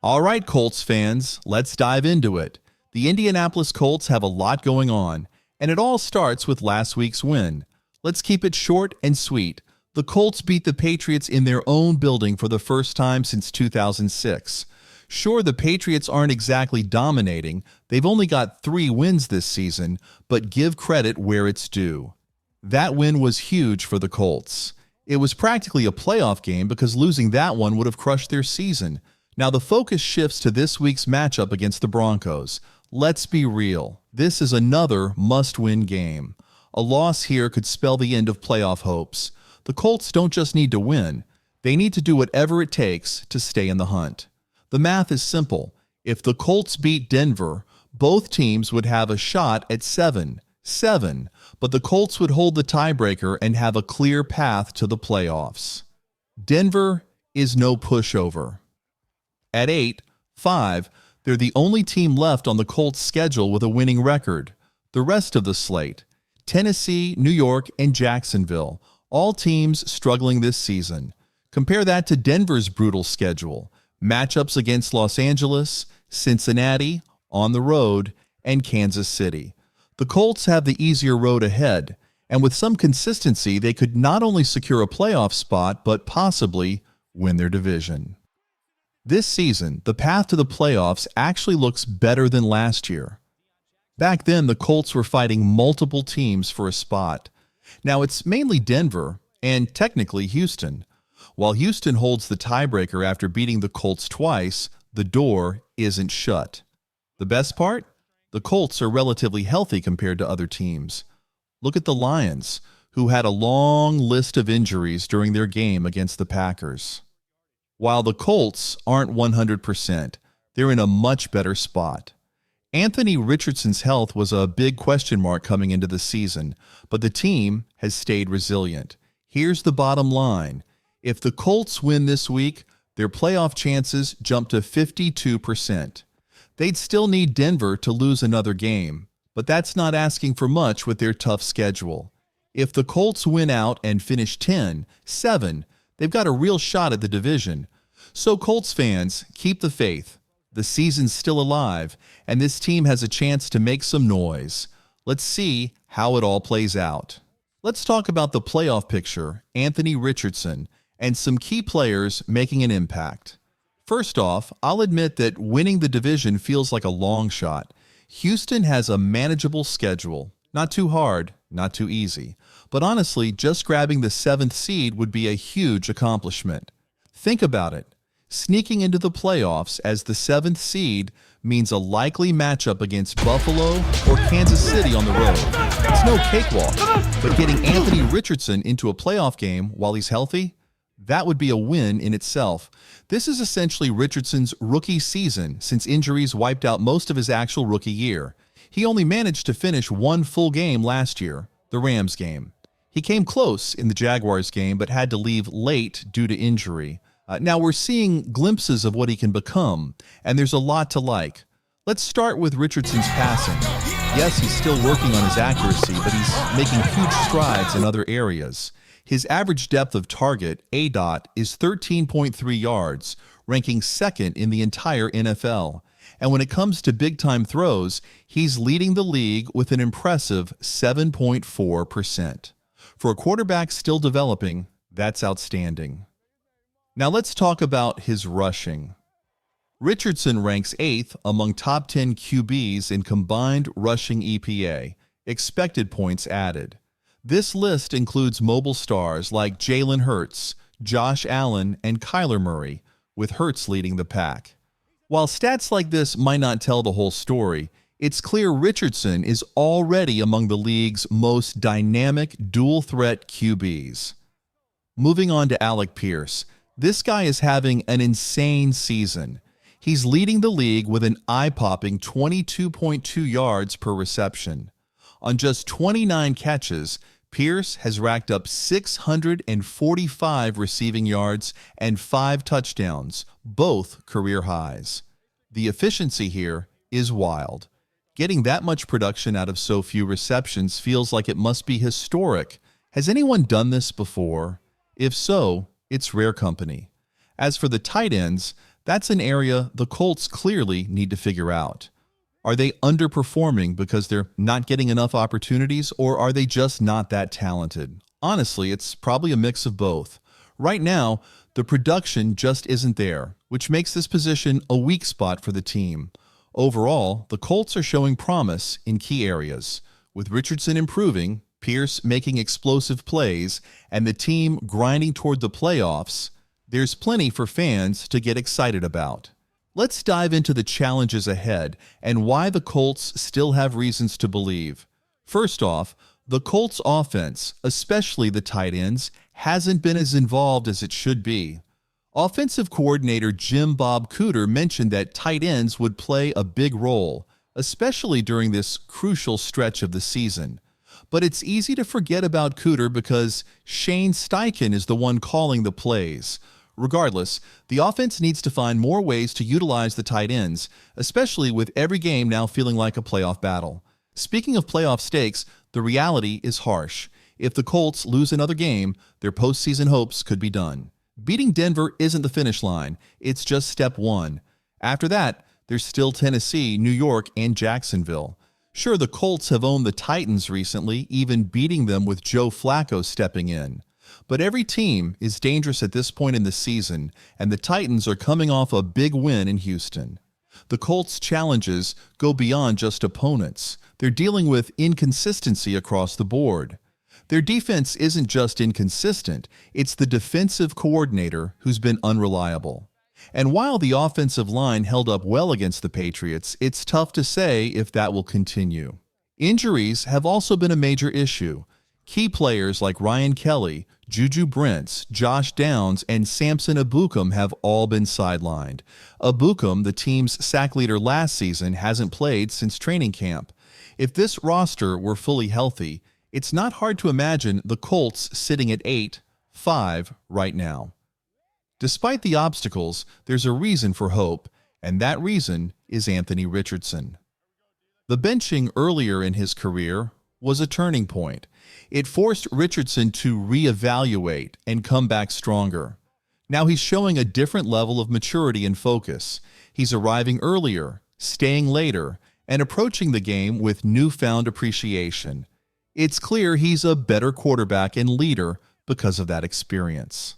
All right, Colts fans, let's dive into it. The Indianapolis Colts have a lot going on, and it all starts with last week's win. Let's keep it short and sweet. The Colts beat the Patriots in their own building for the first time since 2006. Sure, the Patriots aren't exactly dominating. They've only got 3 wins this season, but give credit where it's due. That win was huge for the Colts. It was practically a playoff game because losing that one would have crushed their season. Now the focus shifts to this week's matchup against the Broncos. Let's be real. This is another must-win game. A loss here could spell the end of playoff hopes. The Colts don't just need to win. They need to do whatever it takes to stay in the hunt. The math is simple. If the Colts beat Denver, both teams would have a shot at 7, but the Colts would hold the tiebreaker and have a clear path to the playoffs. Denver is no pushover. At 8-5, they're the only team left on the Colts' schedule with a winning record. The rest of the slate, Tennessee, New York, and Jacksonville, all teams struggling this season. Compare that to Denver's brutal schedule. Matchups against Los Angeles, Cincinnati, on the road, and Kansas City. The Colts have the easier road ahead, and with some consistency, they could not only secure a playoff spot, but possibly win their division. This season, the path to the playoffs actually looks better than last year. Back then, the Colts were fighting multiple teams for a spot. Now it's mainly Denver and technically Houston. While Houston holds the tiebreaker after beating the Colts twice, the door isn't shut. The best part? The Colts are relatively healthy compared to other teams. Look at the Lions, who had a long list of injuries during their game against the Packers. While the Colts aren't 100%, they're in a much better spot. Anthony Richardson's health was a big question mark coming into the season, but the team has stayed resilient. Here's the bottom line. If the Colts win this week, their playoff chances jump to 52%. They'd still need Denver to lose another game, but that's not asking for much with their tough schedule. If the Colts win out and finish 10-7, they've got a real shot at the division. So Colts fans, keep the faith. The season's still alive, and this team has a chance to make some noise. Let's see how it all plays out. Let's talk about the playoff picture, Anthony Richardson, and some key players making an impact. First off, I'll admit that winning the division feels like a long shot. Houston has a manageable schedule. Not too hard, not too easy. But honestly, just grabbing the 7th seed would be a huge accomplishment. Think about it. Sneaking into the playoffs as the 7th seed means a likely matchup against Buffalo or Kansas City on the road. It's no cakewalk, but getting Anthony Richardson into a playoff game while he's healthy, that would be a win in itself. This is essentially Richardson's rookie season since injuries wiped out most of his actual rookie year. He only managed to finish one full game last year, the Rams game. He came close in the Jaguars game but had to leave late due to injury. Now we're seeing glimpses of what he can become, and there's a lot to like. Let's start with Richardson's passing. Yes, he's still working on his accuracy, but he's making huge strides in other areas. His average depth of target, ADOT, is 13.3 yards, ranking 2nd in the entire NFL. And when it comes to big-time throws, he's leading the league with an impressive 7.4%. For a quarterback still developing, that's outstanding. Now let's talk about his rushing. Richardson ranks 8th among top 10 QBs in combined rushing EPA, expected points added. This list includes mobile stars like Jalen Hurts, Josh Allen, and Kyler Murray, with Hurts leading the pack. While stats like this might not tell the whole story, it's clear Richardson is already among the league's most dynamic dual-threat QBs. Moving on to Alec Pierce. This guy is having an insane season. He's leading the league with an eye-popping 22.2 yards per reception. On just 29 catches, Pierce has racked up 645 receiving yards and 5 touchdowns, both career highs. The efficiency here is wild. Getting that much production out of so few receptions feels like it must be historic. Has anyone done this before? If so, it's rare company. As for the tight ends, That's an area the Colts clearly need to figure out. Are they underperforming because they're not getting enough opportunities, or are they just not that talented? Honestly, it's probably a mix of both. Right now, the production just isn't there, which makes this position a weak spot for the team. Overall, the Colts are showing promise in key areas, with Richardson improving, Pierce making explosive plays, and the team grinding toward the playoffs. There's plenty for fans to get excited about. Let's dive into the challenges ahead and why the Colts still have reasons to believe. First off, the Colts offense, especially the tight ends, hasn't been as involved as it should be. Offensive coordinator Jim Bob Cooter mentioned that tight ends would play a big role, especially during this crucial stretch of the season. But it's easy to forget about Cooter because Shane Steichen is the one calling the plays. Regardless, the offense needs to find more ways to utilize the tight ends, especially with every game now feeling like a playoff battle. Speaking of playoff stakes, the reality is harsh. If the Colts lose another game, their postseason hopes could be done. Beating Denver isn't the finish line, it's just step one. After that, there's still Tennessee, New York, and Jacksonville. Sure, the Colts have owned the Titans recently, even beating them with Joe Flacco stepping in. But every team is dangerous at this point in the season, and the Titans are coming off a big win in Houston. The Colts' challenges go beyond just opponents. They're dealing with inconsistency across the board. Their defense isn't just inconsistent, it's the defensive coordinator who's been unreliable. And while the offensive line held up well against the Patriots, it's tough to say if that will continue. Injuries have also been a major issue. Key players like Ryan Kelly, Juju Brents, Josh Downs, and Samson Ebukam have all been sidelined. Ebukam, the team's sack leader last season, hasn't played since training camp. If this roster were fully healthy, it's not hard to imagine the Colts sitting at 8-5 right now. Despite the obstacles, there's a reason for hope, and that reason is Anthony Richardson. The benching earlier in his career was a turning point. It forced Richardson to reevaluate and come back stronger. Now he's showing a different level of maturity and focus. He's arriving earlier, staying later, and approaching the game with newfound appreciation. It's clear he's a better quarterback and leader because of that experience.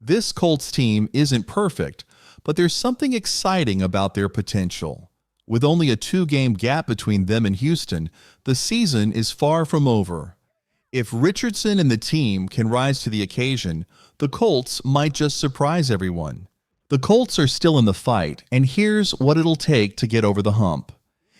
This Colts team isn't perfect, but there's something exciting about their potential. With only a 2-game gap between them and Houston, the season is far from over. If Richardson and the team can rise to the occasion, the Colts might just surprise everyone. The Colts are still in the fight, and here's what it'll take to get over the hump.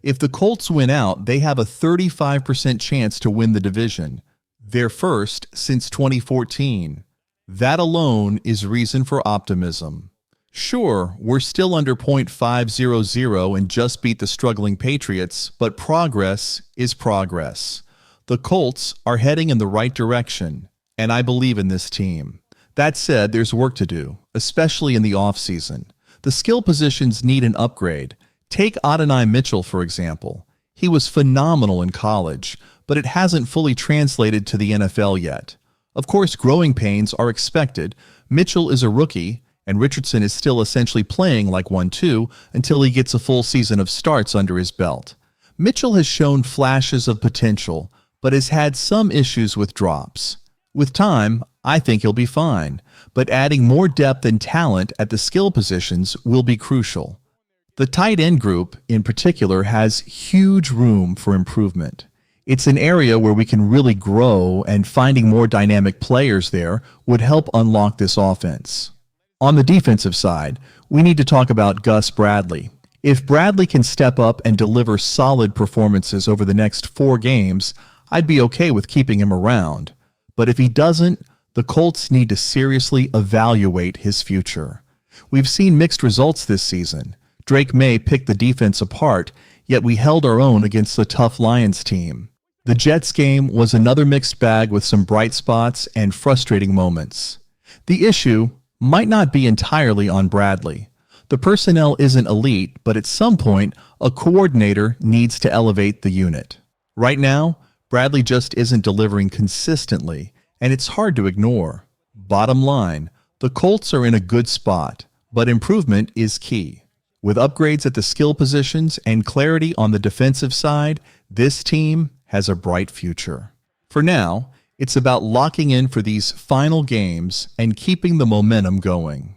If the Colts win out, they have a 35% chance to win the division, their first since 2014. That alone is reason for optimism. Sure, we're still under .500 and just beat the struggling Patriots, but progress is progress. The Colts are heading in the right direction, and I believe in this team. That said, there's work to do, especially in the offseason. The skill positions need an upgrade. Take Adonai Mitchell, for example. He was phenomenal in college, but it hasn't fully translated to the NFL yet. Of course, growing pains are expected. Mitchell is a rookie, and Richardson is still essentially playing like one too until he gets a full season of starts under his belt. Mitchell has shown flashes of potential, but has had some issues with drops. With time, I think he'll be fine, but adding more depth and talent at the skill positions will be crucial. The tight end group, in particular, has huge room for improvement. It's an area where we can really grow, and finding more dynamic players there would help unlock this offense. On the defensive side, we need to talk about Gus Bradley. If Bradley can step up and deliver solid performances over the next 4 games, I'd be okay with keeping him around. But if he doesn't, the Colts need to seriously evaluate his future. We've seen mixed results this season. Drake May picked the defense apart, yet we held our own against the tough Lions team. The Jets game was another mixed bag with some bright spots and frustrating moments. The issue might not be entirely on Bradley. The personnel isn't elite, but at some point, a coordinator needs to elevate the unit. Right now, Bradley just isn't delivering consistently, and it's hard to ignore. Bottom line, the Colts are in a good spot, but improvement is key. With upgrades at the skill positions and clarity on the defensive side, this team has a bright future. For now, it's about locking in for these final games and keeping the momentum going.